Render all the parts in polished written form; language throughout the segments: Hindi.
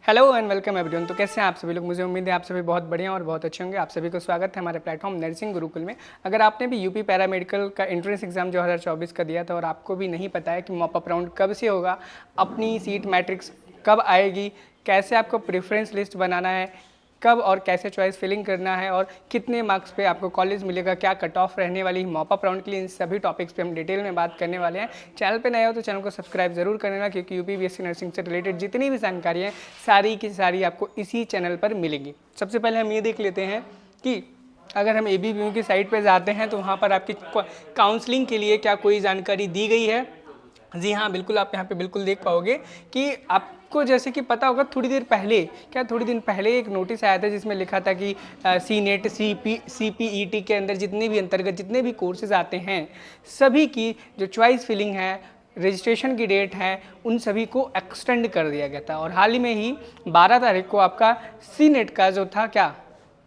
Hello and welcome everyone. तो कैसे हैं आप सभी लोग? मुझे उम्मीद है आप सभी बहुत बढ़िया और बहुत अच्छे होंगे। आप सभी को स्वागत है हमारे प्लेटफॉर्म नर्सिंग गुरुकुल में। अगर आपने भी यूपी पैरामेडिकल का एंट्रेंस एग्जाम 2024 का दिया था और आपको भी नहीं पता है कि मॉपअप राउंड कब से होगा, अपनी सीट मैट्रिक्स कब आएगी, कैसे आपको प्रेफरेंस लिस्ट बनाना है, कब और कैसे चॉइस फिलिंग करना है और कितने मार्क्स पे आपको कॉलेज मिलेगा, क्या कट ऑफ रहने वाली है मॉपअप राउंड के लिए, इन सभी टॉपिक्स पे हम डिटेल में बात करने वाले हैं। चैनल पे नए हो तो चैनल को सब्सक्राइब जरूर कर लेना, क्योंकि यूपी बीएससी नर्सिंग से रिलेटेड जितनी भी जानकारी है सारी की सारी आपको इसी चैनल पर मिलेगी। सबसे पहले हम ये देख लेते हैं कि अगर हम ABPU की साइट पर जाते हैं तो वहाँ पर आपकी काउंसलिंग के लिए क्या कोई जानकारी दी गई है। जी हाँ, बिल्कुल। आप यहाँ पे बिल्कुल देख पाओगे कि आपको जैसे कि पता होगा थोड़ी दिन पहले एक नोटिस आया था जिसमें लिखा था कि CNET CPET के अंदर जितने भी अंतर्गत जितने भी कोर्सेज आते हैं सभी की जो चॉइस फिलिंग है, रजिस्ट्रेशन की डेट है, उन सभी को एक्सटेंड कर दिया गया था। और हाल ही में ही 12 तारीख को आपका CNET का जो था क्या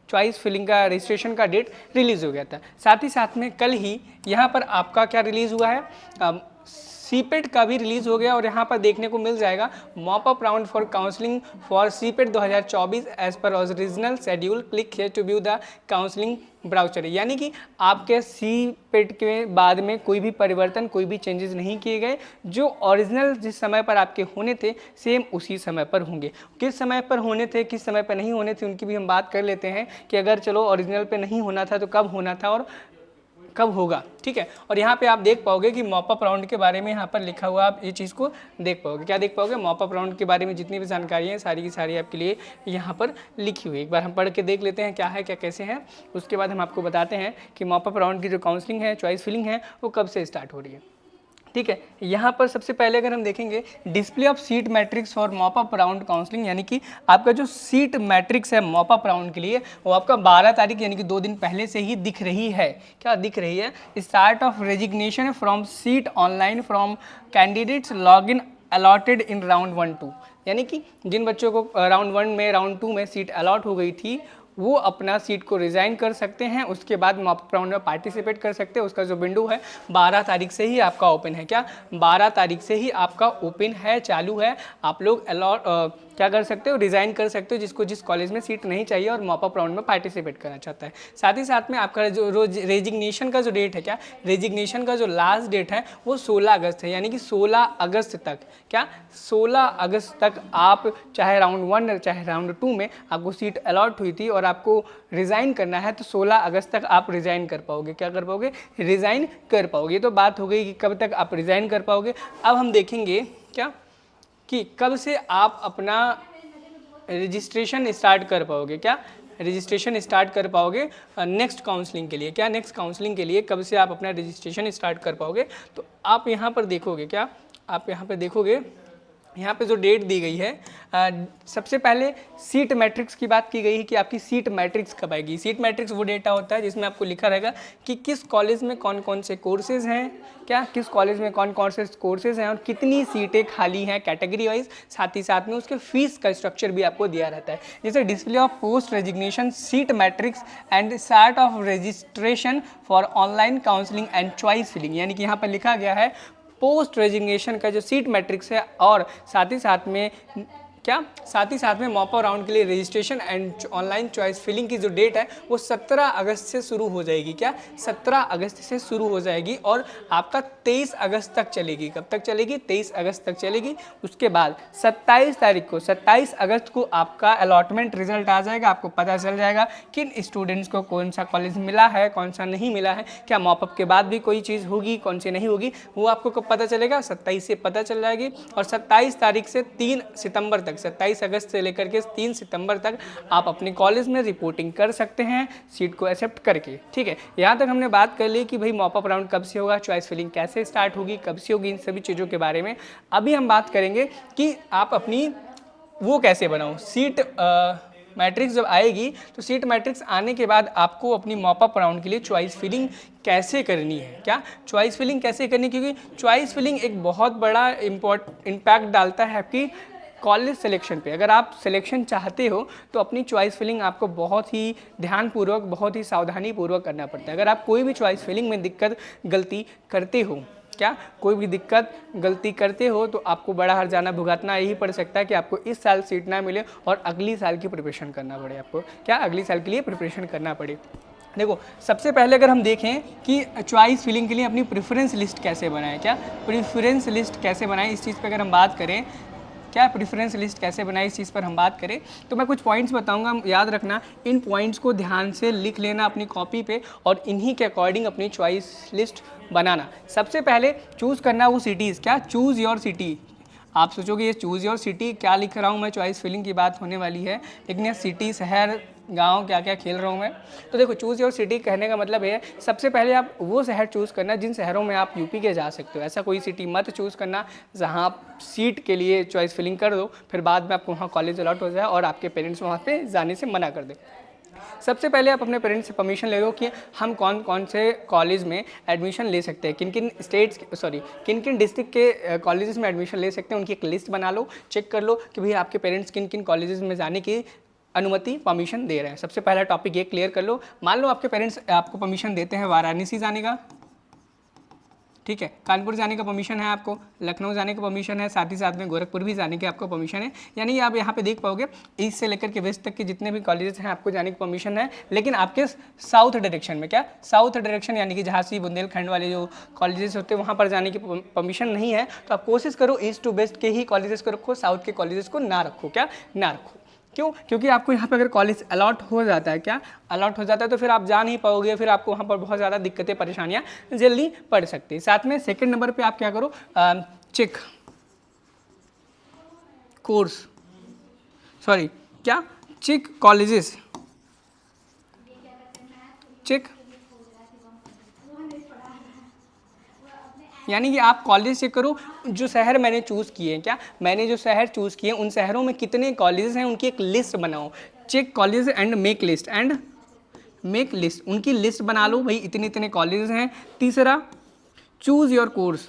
चॉइस फिलिंग का रजिस्ट्रेशन का डेट रिलीज़ हो गया था। साथ ही साथ में कल ही यहाँ पर आपका क्या रिलीज़ हुआ है, CPET का भी रिलीज़ हो गया और यहाँ पर देखने को मिल जाएगा mop up round for counselling for CPET 2024 as per original schedule, click here to view the counselling brochure. यानी कि आपके CPET के बाद में कोई भी परिवर्तन, कोई भी चेंजेस नहीं किए गए। जो ओरिजिनल जिस समय पर आपके होने थे सेम उसी समय पर होंगे। किस समय पर होने थे, किस समय पर नहीं होने थे, उनकी भी हम बात कर लेते हैं कि अगर चलो ओरिजिनल पे नहीं होना था तो कब होना था और कब होगा। ठीक है। और यहाँ पे आप देख पाओगे कि मॉपअप राउंड के बारे में यहाँ पर लिखा हुआ, आप ये चीज़ को देख पाओगे। क्या देख पाओगे? मॉपअप राउंड के बारे में जितनी भी जानकारी है सारी की सारी आपके लिए यहाँ पर लिखी हुई है। एक बार हम पढ़ के देख लेते हैं क्या है, क्या कैसे है। उसके बाद हम आपको बताते हैं कि मॉपअप राउंड की जो काउंसलिंग है, चॉइस फिलिंग है, वो कब से स्टार्ट हो रही है। ठीक है। यहाँ पर सबसे पहले अगर हम देखेंगे display of seat matrix for mop up round counselling, यानी कि आपका जो सीट मैट्रिक्स है मॉपअप राउंड के लिए वो आपका 12 तारीख यानी कि 2 दिन पहले से ही दिख रही है। क्या दिख रही है? Start of resignation from seat online from candidates log in allotted in round 1-2, यानी कि जिन बच्चों को राउंड 1 में, राउंड 2 में सीट अलॉट हो गई थी वो अपना सीट को रिज़ाइन कर सकते हैं। उसके बाद मॉपअप राउंड में पार्टिसिपेट कर सकते हैं। उसका जो विंडो है 12 तारीख से ही आपका ओपन है। क्या 12 तारीख से ही आपका ओपन है, चालू है। आप लोग क्या कर सकते हो? रिज़ाइन कर सकते हो जिसको जिस कॉलेज में सीट नहीं चाहिए और मॉपअप राउंड में पार्टिसिपेट करना चाहता है। साथ ही साथ में आपका जो रेजिग्नेशन का जो डेट है, क्या रेजिग्नेशन का जो लास्ट डेट है वो 16 अगस्त है। यानी कि 16 अगस्त तक, क्या 16 अगस्त तक आप चाहे राउंड 1 चाहे राउंड 2 में आपको सीट अलॉट हुई थी और आपको रिज़ाइन करना है तो 16 अगस्त तक आप रिज़ाइन कर पाओगे। क्या कर पाओगे? रिज़ाइन कर पाओगे। तो बात हो गई कि कब तक आप रिज़ाइन कर पाओगे। अब हम देखेंगे क्या कि कब से आप अपना रजिस्ट्रेशन स्टार्ट कर पाओगे। क्या रजिस्ट्रेशन स्टार्ट कर पाओगे नेक्स्ट काउंसलिंग के लिए। क्या नेक्स्ट काउंसलिंग के लिए कब से आप अपना रजिस्ट्रेशन स्टार्ट कर पाओगे? तो आप यहाँ पर देखोगे, क्या आप यहाँ पर देखोगे, यहाँ पे जो डेट दी गई है, सबसे पहले सीट मैट्रिक्स की बात की गई है कि आपकी सीट मैट्रिक्स कब आएगी। सीट मैट्रिक्स वो डेटा होता है जिसमें आपको लिखा रहेगा कि किस कॉलेज में कौन कौन से कोर्सेज हैं, क्या किस कॉलेज में कौन कौन से कोर्सेज हैं और कितनी सीटें खाली हैं कैटेगरी वाइज। साथ ही साथ में उसके फीस का स्ट्रक्चर भी आपको दिया रहता है, जैसे display of post resignation seat matrix and start of registration for online counselling and choice filling. यानी कि यहाँ पर लिखा गया है पोस्ट रेजिग्नेशन का जो सीट मैट्रिक्स है और साथ ही साथ में मॉपअप राउंड के लिए registration and online choice filling की जो डेट है वो 17 अगस्त से शुरू हो जाएगी। क्या 17 अगस्त से शुरू हो जाएगी और आपका 23 अगस्त तक चलेगी। कब तक चलेगी? 23 अगस्त तक चलेगी। उसके बाद 27 अगस्त को आपका अलॉटमेंट रिजल्ट आ जाएगा। आपको पता चल जाएगा किन स्टूडेंट्स को कौन सा कॉलेज मिला है, कौन सा नहीं मिला है। क्या मॉपअप के बाद भी कोई चीज़ होगी, कौन सी नहीं होगी, वो आपको कब पता चलेगा? 27 से पता चल जाएगी। और 27 तारीख से 3 सितंबर तक, 27 अगस्त से लेकर के 3 सितंबर तक आप अपने कॉलेज में रिपोर्टिंग कर सकते हैं सीट को एक्सेप्ट करके। ठीक है। यहाँ तक हमने बात कर ली कि भाई मॉपअप राउंड कब से होगा, चॉइस फिलिंग कैसे स्टार्ट होगी, कब से होगी, इन सभी चीज़ों के बारे में। अभी हम बात करेंगे कि आप अपनी वो कैसे बनाओ सीट मैट्रिक्स जब आएगी तो सीट मैट्रिक्स आने के बाद आपको अपनी मॉपअप राउंड के लिए चॉइस फिलिंग कैसे करनी है। क्या चॉइस फिलिंग कैसे करनी, क्योंकि चॉइस फिलिंग एक बहुत बड़ा इम्पैक्ट डालता है आपकी कॉलेज सिलेक्शन पे। अगर आप सिलेक्शन चाहते हो तो अपनी चॉइस फिलिंग आपको बहुत ही ध्यानपूर्वक, बहुत ही सावधानी पूर्वक करना पड़ता है। अगर आप कोई भी चॉइस फिलिंग में दिक्कत, गलती करते हो क्या कोई भी दिक्कत गलती करते हो तो आपको बड़ा हर्जाना भुगतना यही पड़ सकता है कि आपको इस साल सीट ना मिले और अगली साल की प्रिपरेशन करना पड़े, आपको क्या अगली साल के लिए प्रिपरेशन करना पड़े। देखो सबसे पहले अगर हम देखें कि चॉइस फिलिंग के लिए अपनी प्रेफरेंस लिस्ट कैसे बनाएं, क्या प्रेफरेंस लिस्ट कैसे बनाएं, इस चीज़ पर अगर हम बात करें, क्या प्रेफरेंस लिस्ट कैसे बनाए इस चीज़ पर हम बात करें तो मैं कुछ पॉइंट्स बताऊंगा, याद रखना, इन पॉइंट्स को ध्यान से लिख लेना अपनी कॉपी पे और इन्हीं के अकॉर्डिंग अपनी चॉइस लिस्ट बनाना। सबसे पहले चूज़ करना वो सिटीज़, क्या चूज़ योर सिटी। आप सोचोगे ये चूज़ योर सिटी क्या लिख रहा हूँ मैं, चॉइस फिलिंग की बात होने वाली है, लेकिन ये सिटी, शहर, गांव क्या क्या खेल रहा हूँ मैं। तो देखो चूज़ योर सिटी कहने का मतलब है सबसे पहले आप वो शहर चूज़ करना जिन शहरों में आप यूपी के जा सकते हो। ऐसा कोई सिटी मत चूज़ करना जहाँ आप सीट के लिए चॉइस फिलिंग कर दो फिर बाद में आपको वहाँ कॉलेज अलॉट हो जाए और आपके पेरेंट्स वहाँ पे जाने से मना कर दे। सबसे पहले आप अपने पेरेंट्स से परमिशन ले लो कि हम कौन कौन से कॉलेज में एडमिशन ले सकते हैं, किन किन किन किन डिस्ट्रिक्ट के कॉलेजेस में एडमिशन ले सकते हैं, उनकी एक लिस्ट बना लो, चेक कर लो कि भई आपके पेरेंट्स किन किन कॉलेजेस में जाने की अनुमति परमिशन दे रहे हैं। सबसे पहला टॉपिक ये क्लियर कर लो। मान लो आपके पेरेंट्स आपको परमिशन देते हैं वाराणसी जाने का, ठीक है, कानपुर जाने का परमिशन है आपको, लखनऊ जाने का परमिशन है, साथ ही साथ में गोरखपुर भी जाने की आपको परमिशन है। यानी आप यहाँ पे देख पाओगे ईस्ट से लेकर के वेस्ट तक के जितने भी कॉलेजेस हैं आपको जाने की परमिशन है। लेकिन आपके साउथ डायरेक्शन में, क्या साउथ डायरेक्शन यानी कि झांसी बुंदेलखंड वाले जो कॉलेजेस होते हैं वहाँ पर जाने की परमिशन नहीं है। तो आप कोशिश करो ईस्ट टू वेस्ट के ही कॉलेजेस को रखो, साउथ के कॉलेजेस को ना रखो, क्या ना रखो। क्यों? क्योंकि आपको यहाँ पे अगर कॉलेज अलॉट हो जाता है, क्या अलॉट हो जाता है तो फिर आप जा नहीं पाओगे, फिर आपको वहाँ पर बहुत ज़्यादा दिक्कतें परेशानियाँ जल्दी पड़ सकती है। साथ में सेकंड नंबर पे आप क्या करो, चेक कोर्स, सॉरी क्या चेक कॉलेजेस, चेक यानी कि आप कॉलेज चेक करो जो शहर मैंने चूज़ किए हैं, क्या मैंने जो शहर चूज़ किए उन शहरों में कितने कॉलेजेस हैं उनकी एक लिस्ट बनाओ। Check college and make list, उनकी लिस्ट बना लो भाई इतने इतने कॉलेजेस हैं। तीसरा चूज़ योर कोर्स,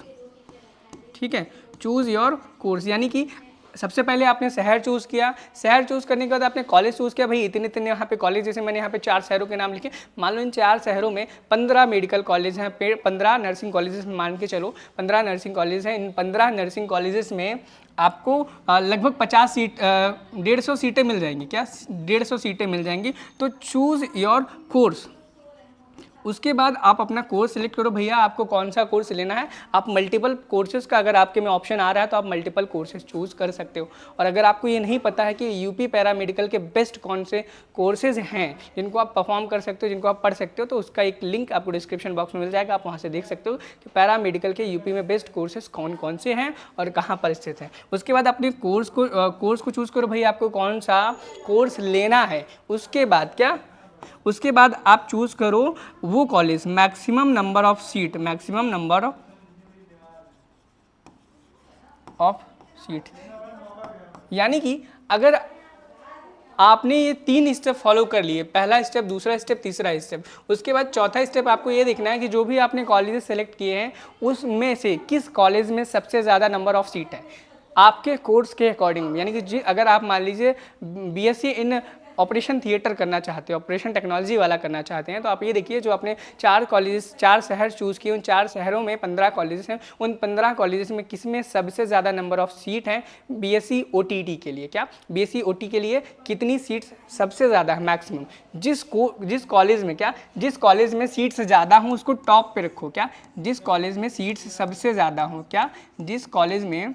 ठीक है, चूज़ योर कोर्स यानी कि सबसे पहले आपने शहर चूज़ किया, शहर चूज़ करने के बाद आपने कॉलेज चूज़ किया, भाई इतने इतने यहाँ पे कॉलेज, जैसे मैंने यहाँ पे 4 शहरों के नाम लिखे, मान लो इन 4 शहरों में 15 मेडिकल कॉलेज हैं, 15 नर्सिंग कॉलेजेस में मान के चलो 15 नर्सिंग कॉलेज हैं। इन 15 नर्सिंग कॉलेजेस में आपको लगभग 50 सीट 150 सीटें मिल जाएंगी, क्या 150 सीटें मिल जाएंगी। तो चूज़ योर कोर्स, उसके बाद आप अपना कोर्स सिलेक्ट करो, भैया आपको कौन सा कोर्स लेना है। आप मल्टीपल कोर्सेज का अगर आपके में ऑप्शन आ रहा है तो आप मल्टीपल कोर्सेज चूज़ कर सकते हो। और अगर आपको ये नहीं पता है कि यूपी पैरामेडिकल के बेस्ट कौन से कोर्सेज हैं जिनको आप परफॉर्म कर सकते हो, जिनको आप पढ़ सकते हो, तो उसका एक लिंक आपको डिस्क्रिप्शन बॉक्स में मिल जाएगा, आप वहाँ से देख सकते हो कि पैरामेडिकल के यूपी में बेस्ट कोर्सेज कौन कौन से हैं और कहाँ पर स्थित हैं। उसके बाद अपने कोर्स को चूज़ करो, भाई आपको कौन सा कोर्स लेना है। उसके बाद क्या, उसके बाद आप चूज करो वो college maximum number of seat, maximum number of seat यानी कि अगर आपने ये 3 स्टेप फॉलो कर लिए, पहला स्टेप, दूसरा स्टेप, तीसरा स्टेप, उसके बाद चौथा स्टेप आपको ये देखना है कि जो भी आपने कॉलेजेस सेलेक्ट किए हैं उसमें से किस कॉलेज में सबसे ज़्यादा नंबर ऑफ सीट है आपके कोर्स के अकॉर्डिंग। यानी कि अगर आप मान लीजिए बीएससी इन ऑपरेशन थिएटर करना चाहते हो, ऑपरेशन टेक्नोलॉजी वाला करना चाहते हैं, तो आप ये देखिए जो आपने 4 कॉलेजेस, 4 शहर चूज़ किए, उन 4 शहरों में 15 कॉलेजेस हैं, उन 15 कॉलेजेस में किसमें सबसे ज़्यादा नंबर ऑफ सीट हैं बीएससी ओटीटी के लिए। क्या बीएससी ओटी के लिए कितनी सीट्स सबसे ज़्यादा है मैक्सिमम, जिस कॉलेज में, क्या जिस कॉलेज में सीट्स ज़्यादा हों उसको टॉप पे रखो। क्या जिस कॉलेज में सीट्स सबसे ज़्यादा हों, क्या जिस कॉलेज में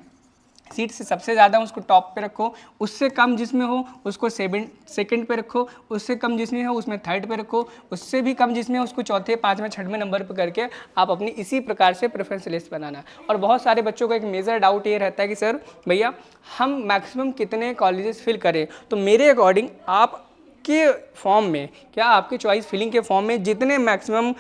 सीट से सबसे ज़्यादा उसको टॉप पे रखो, उससे कम जिसमें हो उसको सेकंड पे रखो, उससे कम जिसमें हो उसमें थर्ड पे रखो, उससे भी कम जिसमें उसको चौथे, पाँचवें, छठवें नंबर पे करके आप अपनी इसी प्रकार से प्रेफरेंस लिस्ट बनाना। और बहुत सारे बच्चों का एक मेजर डाउट ये रहता है कि सर भैया हम मैक्सिमम कितने कॉलेजेस फिल करें। तो मेरे अकॉर्डिंग आप के फॉर्म में, क्या आपके चॉइस फिलिंग के फॉर्म में जितने मैक्सिमम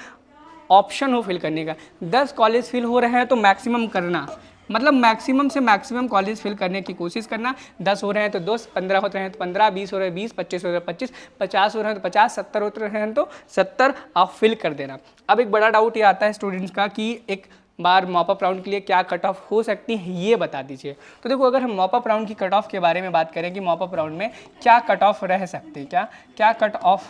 ऑप्शन हो फिल करने का, 10 कॉलेज फिल हो रहे हैं तो मैक्सिमम करना, मतलब मैक्सिमम से मैक्सिमम कॉलेज फिल करने की कोशिश करना। 10 हो रहे हैं तो 10, 15 हो रहे हैं तो 15, 20 हो रहे हैं 20, 25 हो रहे हैं 25, 50 हो रहे हैं तो 50, 70 हो रहे हैं तो 70 आप फिल कर देना। अब एक बड़ा डाउट ये आता है स्टूडेंट्स का कि एक बार मॉप अप राउंड के लिए क्या कट ऑफ हो सकती है, ये बता दीजिए। तो देखो अगर हम मॉप अप राउंड की कट ऑफ के बारे में बात करें कि मॉप अप राउंड में क्या कट ऑफ रह सकते हैं, क्या कट ऑफ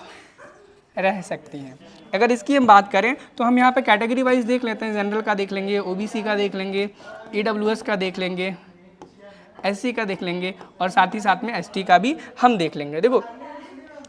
रह सकती हैं। अगर इसकी हम बात करें तो हम यहाँ पे कैटेगरी वाइज देख लेते हैं, जनरल का देख लेंगे, ओबीसी का देख लेंगे, ईडब्ल्यूएस का देख लेंगे, एससी का देख लेंगे और साथ ही साथ में एसटी का भी हम देख लेंगे। देखो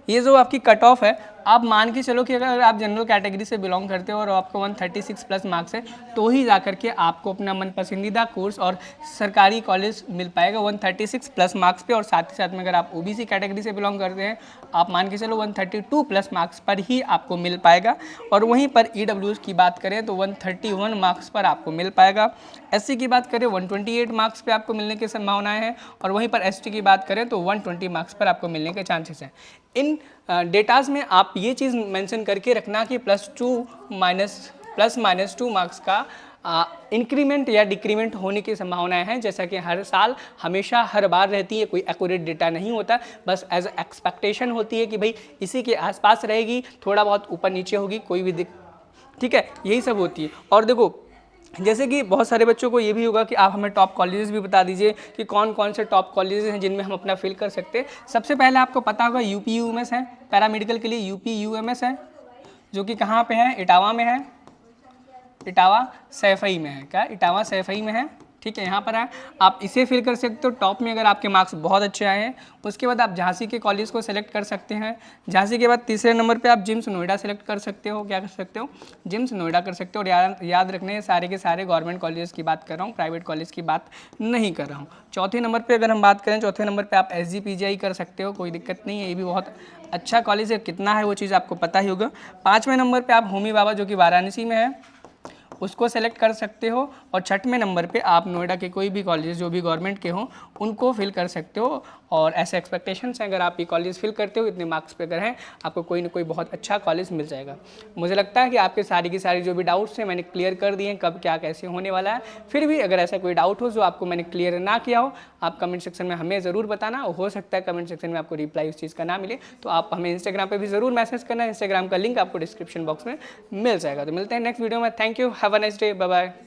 ये जो आपकी कट ऑफ है, आप मान के चलो कि अगर आप जनरल कैटेगरी से बिलोंग करते हो और आपको 136 प्लस मार्क्स है तो ही जा करके आपको अपना मन पसंदीदा कोर्स और सरकारी कॉलेज मिल पाएगा 136 प्लस मार्क्स पे। और साथ ही साथ में अगर आप ओबीसी कैटेगरी से बिलोंग करते हैं, आप मान के चलो 132 प्लस मार्क्स पर ही आपको मिल पाएगा। और वहीं पर ईडब्ल्यूएस की बात करें तो 131 मार्क्स पर आपको मिल पाएगा। एससी की बात करें 128 मार्क्स पे आपको मिलने की संभावनाएं हैं और वहीं पर एसटी की बात करें तो 120 मार्क्स पर आपको मिलने के चांसेस हैं। इन डेटाज में आप ये चीज़ मेंशन करके रखना कि प्लस माइनस 2 मार्क्स का इंक्रीमेंट या डिक्रीमेंट होने की संभावनाएं हैं, जैसा कि हर साल हमेशा हर बार रहती है। कोई एक्यूरेट डेटा नहीं होता, बस एज एक्सपेक्टेशन होती है कि भाई इसी के आसपास रहेगी, थोड़ा बहुत ऊपर नीचे होगी, कोई भी ठीक है, यही सब होती है। और देखो जैसे कि बहुत सारे बच्चों को ये भी होगा कि आप हमें टॉप कॉलेजेस भी बता दीजिए कि कौन कौन से टॉप कॉलेजेस हैं जिनमें हम अपना फिल कर सकते हैं। सबसे पहले आपको पता होगा यूपी यूएमएस है, पैरामेडिकल के लिए यूपी यूएमएस है, जो कि कहाँ पे है, इटावा में है, इटावा सैफई में है। क्या इटावा सैफई में है, ठीक है, यहाँ पर है। आप इसे फिल कर सकते हो टॉप में अगर आपके मार्क्स बहुत अच्छे आए हैं। उसके बाद आप झांसी के कॉलेज को सेलेक्ट कर सकते हैं। झांसी के बाद तीसरे नंबर पे आप जिम्स नोएडा सेलेक्ट कर सकते हो। क्या कर सकते हो, जिम्स नोएडा कर सकते हो। और याद रखने सारे के सारे गवर्नमेंट कॉलेज की बात कर रहा हूँ, प्राइवेट कॉलेज की बात नहीं कर रहा हूँ। चौथे नंबर पर अगर हम बात करें, चौथे नंबर पर आप SGPGI कर सकते हो, कोई दिक्कत नहीं है, ये भी बहुत अच्छा कॉलेज है। कितना है वो चीज़ आपको पता ही होगा। पाँचवें नंबर पर आप होमी भाभा जो कि वाराणसी में है उसको सेलेक्ट कर सकते हो। और छठवें नंबर पे आप नोएडा के कोई भी कॉलेज जो भी गवर्नमेंट के हों उनको फिल कर सकते हो। और ऐसे एक्सपेक्टेशंस हैं, अगर आप ये कॉलेज फिल करते हो इतने मार्क्स पे अगर हैं, आपको कोई ना कोई बहुत अच्छा कॉलेज मिल जाएगा। मुझे लगता है कि आपके सारी की सारी जो भी डाउट्स हैं मैंने क्लियर कर दिए हैं, कब क्या कैसे होने वाला है। फिर भी अगर ऐसा कोई डाउट हो जो आपको मैंने क्लियर ना किया हो, आप कमेंट सेक्शन में हमें ज़रूर बताना। हो सकता है कमेंट सेक्शन में आपको रिप्लाई उस चीज़ का ना मिले, तो आप हमें इंस्टाग्राम पर भी ज़रूर मैसेज करना। इंस्टाग्राम का लिंक आपको डिस्क्रिप्शन बॉक्स में मिल जाएगा। तो मिलते हैं नेक्स्ट वीडियो में। Thank you, have a nice day, bye bye.